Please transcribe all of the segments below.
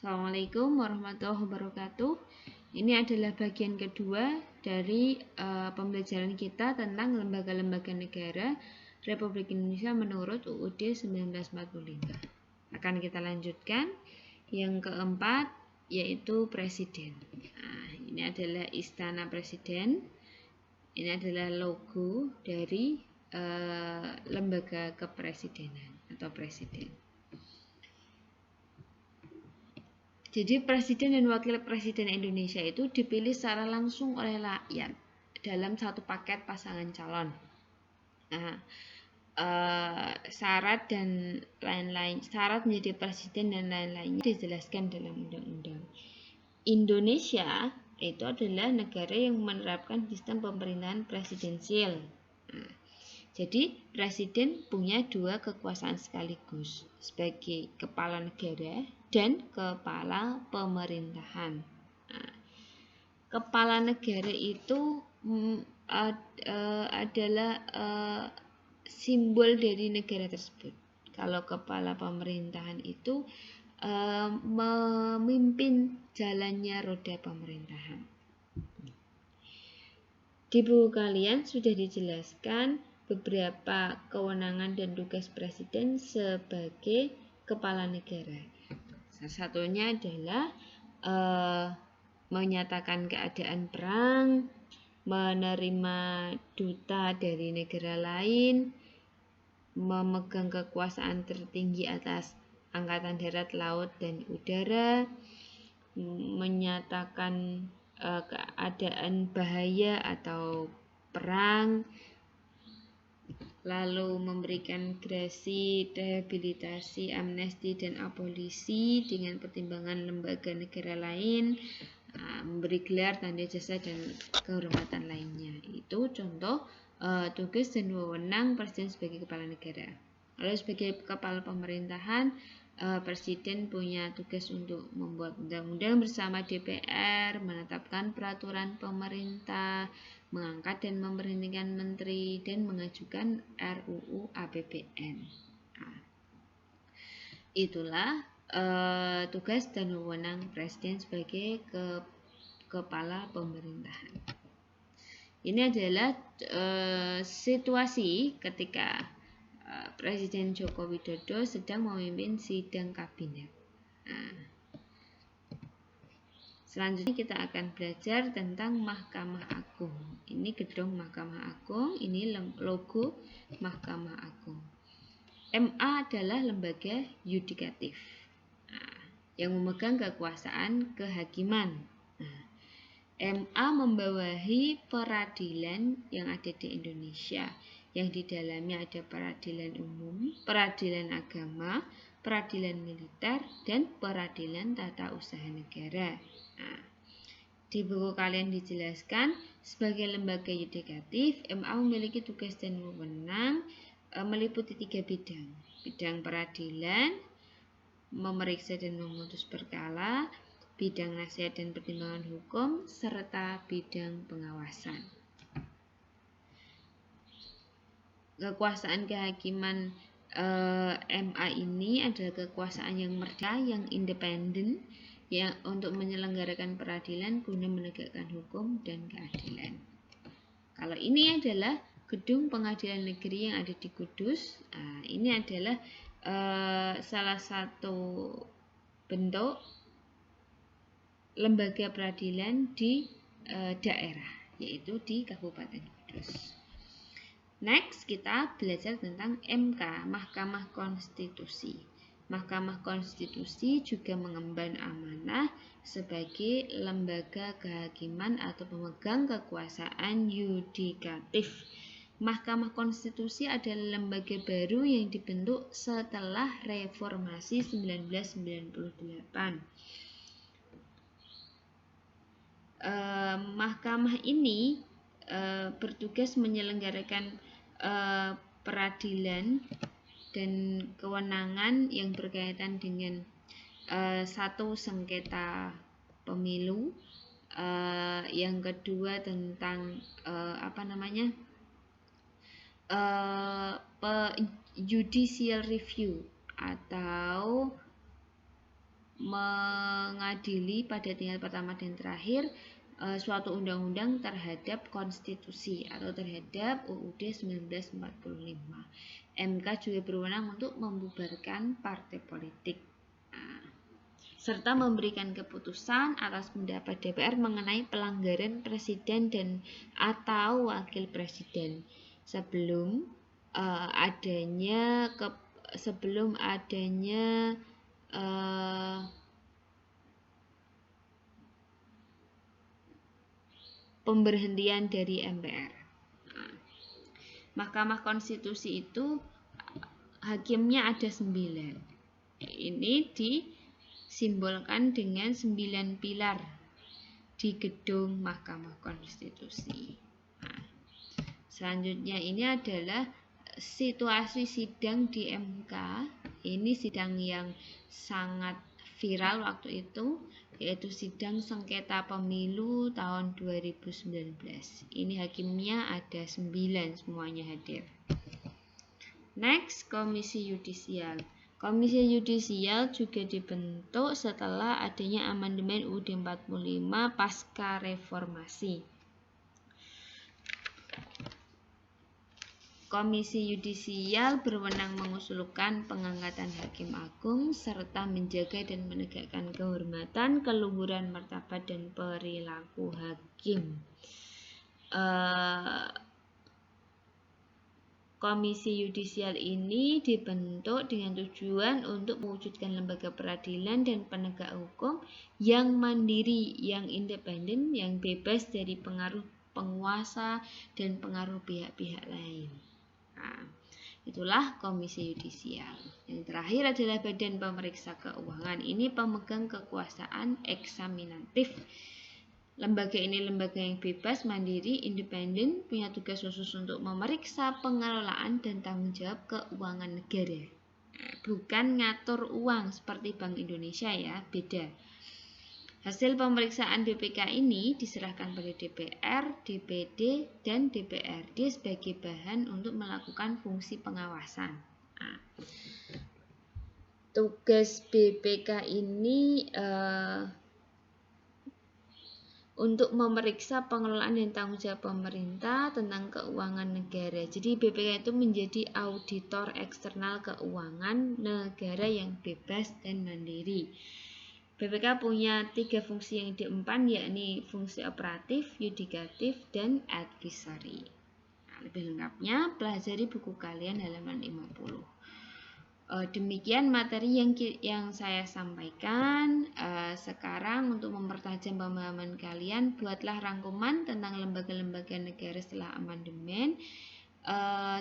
Assalamualaikum warahmatullahi wabarakatuh. Ini adalah bagian kedua dari pembelajaran kita tentang lembaga-lembaga negara Republik Indonesia menurut UUD 1945. Akan kita lanjutkan yang keempat, yaitu Presiden. Nah, ini adalah Istana Presiden. Ini adalah logo dari lembaga kepresidenan atau presiden. Jadi Presiden dan Wakil Presiden Indonesia itu dipilih secara langsung oleh rakyat dalam satu paket pasangan calon. Nah, syarat dan lain-lain, syarat menjadi presiden dan lain-lainnya dijelaskan dalam undang-undang. Indonesia itu adalah negara yang menerapkan sistem pemerintahan presidensial. Nah, jadi presiden punya dua kekuasaan sekaligus, sebagai kepala negara dan kepala pemerintahan. Nah, kepala negara itu adalah simbol dari negara tersebut. Kalau kepala pemerintahan itu memimpin jalannya roda pemerintahan. Di buku kalian sudah dijelaskan beberapa kewenangan dan tugas presiden sebagai kepala negara. Salah satunya adalah menyatakan keadaan perang, menerima duta dari negara lain, memegang kekuasaan tertinggi atas angkatan darat, laut, dan udara, menyatakan keadaan bahaya atau perang, lalu memberikan gerasi, rehabilitasi, amnesti, dan abolisi dengan pertimbangan lembaga negara lain, memberi gelar, tanda jasa, dan kehormatan lainnya. Itu contoh tugas dan wewenang presiden sebagai kepala negara. Lalu sebagai kepala pemerintahan, presiden punya tugas untuk membuat undang-undang bersama DPR, menetapkan peraturan pemerintah, mengangkat dan memberhentikan menteri, dan mengajukan RUU APBN. Nah, itulah tugas dan wewenang presiden sebagai kepala pemerintahan. Ini adalah situasi ketika Presiden Joko Widodo sedang memimpin sidang kabinet. Nah, selanjutnya kita akan belajar tentang Mahkamah Agung. Ini gedung Mahkamah Agung, ini logo Mahkamah Agung. MA adalah lembaga yudikatif yang memegang kekuasaan kehakiman. MA membawahi peradilan yang ada di Indonesia, yang di dalamnya ada peradilan umum, peradilan agama, peradilan militer, dan peradilan tata usaha negara. Nah, di buku kalian dijelaskan sebagai lembaga yudikatif, MA memiliki tugas dan wewenang meliputi 3 bidang. Bidang peradilan, memeriksa dan memutus perkara, bidang nasihat dan pertimbangan hukum, serta bidang pengawasan. Kekuasaan kehakiman MA ini adalah kekuasaan yang merdeka, yang independen, yang untuk menyelenggarakan peradilan guna menegakkan hukum dan keadilan. Kalau ini adalah gedung pengadilan negeri yang ada di Kudus. Ini adalah salah satu bentuk lembaga peradilan di daerah, yaitu di Kabupaten Kudus. Next, kita belajar tentang MK, Mahkamah Konstitusi. Mahkamah Konstitusi juga mengemban amanah sebagai lembaga kehakiman atau pemegang kekuasaan yudikatif. Mahkamah Konstitusi adalah lembaga baru yang dibentuk setelah Reformasi 1998. Mahkamah ini bertugas menyelenggarakan peradilan dan kewenangan yang berkaitan dengan satu, sengketa pemilu, yang kedua tentang judicial review atau mengadili pada tingkat pertama dan terakhir suatu undang-undang terhadap konstitusi atau terhadap UUD 1945. MK juga berwenang untuk membubarkan partai politik. Serta memberikan keputusan atas pendapat DPR mengenai pelanggaran presiden dan atau wakil presiden sebelum adanya pemberhentian dari MPR. Mahkamah Konstitusi itu hakimnya ada 9. Ini disimbolkan dengan 9 pilar di gedung Mahkamah Konstitusi. Selanjutnya ini adalah situasi sidang di MK. Ini sidang yang sangat viral waktu itu, yaitu sidang sengketa pemilu tahun 2019. Ini hakimnya ada 9, semuanya hadir. Next, Komisi Yudisial. Komisi Yudisial juga dibentuk setelah adanya amandemen UUD 45 pasca reformasi. Komisi Yudisial berwenang mengusulkan pengangkatan hakim agung serta menjaga dan menegakkan kehormatan, keluhuran, martabat, dan perilaku hakim. Komisi Yudisial ini dibentuk dengan tujuan untuk mewujudkan lembaga peradilan dan penegak hukum yang mandiri, yang independen, yang bebas dari pengaruh penguasa dan pengaruh pihak-pihak lain. Itulah Komisi Yudisial. Yang terakhir adalah Badan Pemeriksa Keuangan. Ini pemegang kekuasaan eksaminatif. Lembaga ini lembaga yang bebas, mandiri, independen, punya tugas khusus untuk memeriksa pengelolaan dan tanggung jawab keuangan negara. Bukan ngatur uang seperti Bank Indonesia ya, beda. Hasil pemeriksaan BPK ini diserahkan pada DPR, DPD, dan DPRD sebagai bahan untuk melakukan fungsi pengawasan. Tugas BPK ini untuk memeriksa pengelolaan dan tanggung jawab pemerintah tentang keuangan negara. Jadi BPK itu menjadi auditor eksternal keuangan negara yang bebas dan mandiri. BPK punya 3 fungsi yang diemban, yakni fungsi operatif, yudikatif, dan advisory. Lebih lengkapnya pelajari buku kalian halaman 50. Demikian materi yang saya sampaikan. Sekarang untuk mempertajam pemahaman kalian, buatlah rangkuman tentang lembaga-lembaga negara setelah amandemen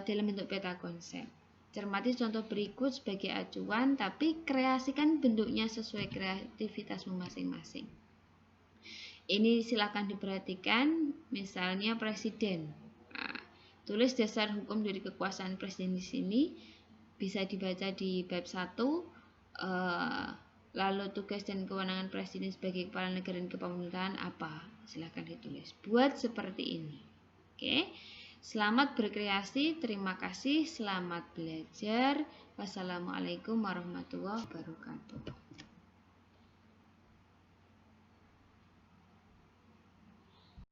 dalam bentuk peta konsep. Cermati contoh berikut sebagai acuan, tapi kreasikan bentuknya sesuai kreativitasmu masing-masing. Ini silakan diperhatikan, misalnya presiden. Tulis dasar hukum dari kekuasaan presiden di sini, bisa dibaca di bab 1. Lalu tugas dan kewenangan presiden sebagai kepala negara dan kepemerintahan apa? Silakan ditulis. Buat seperti ini. Oke. Selamat berkreasi, terima kasih, selamat belajar. Wassalamualaikum warahmatullahi wabarakatuh.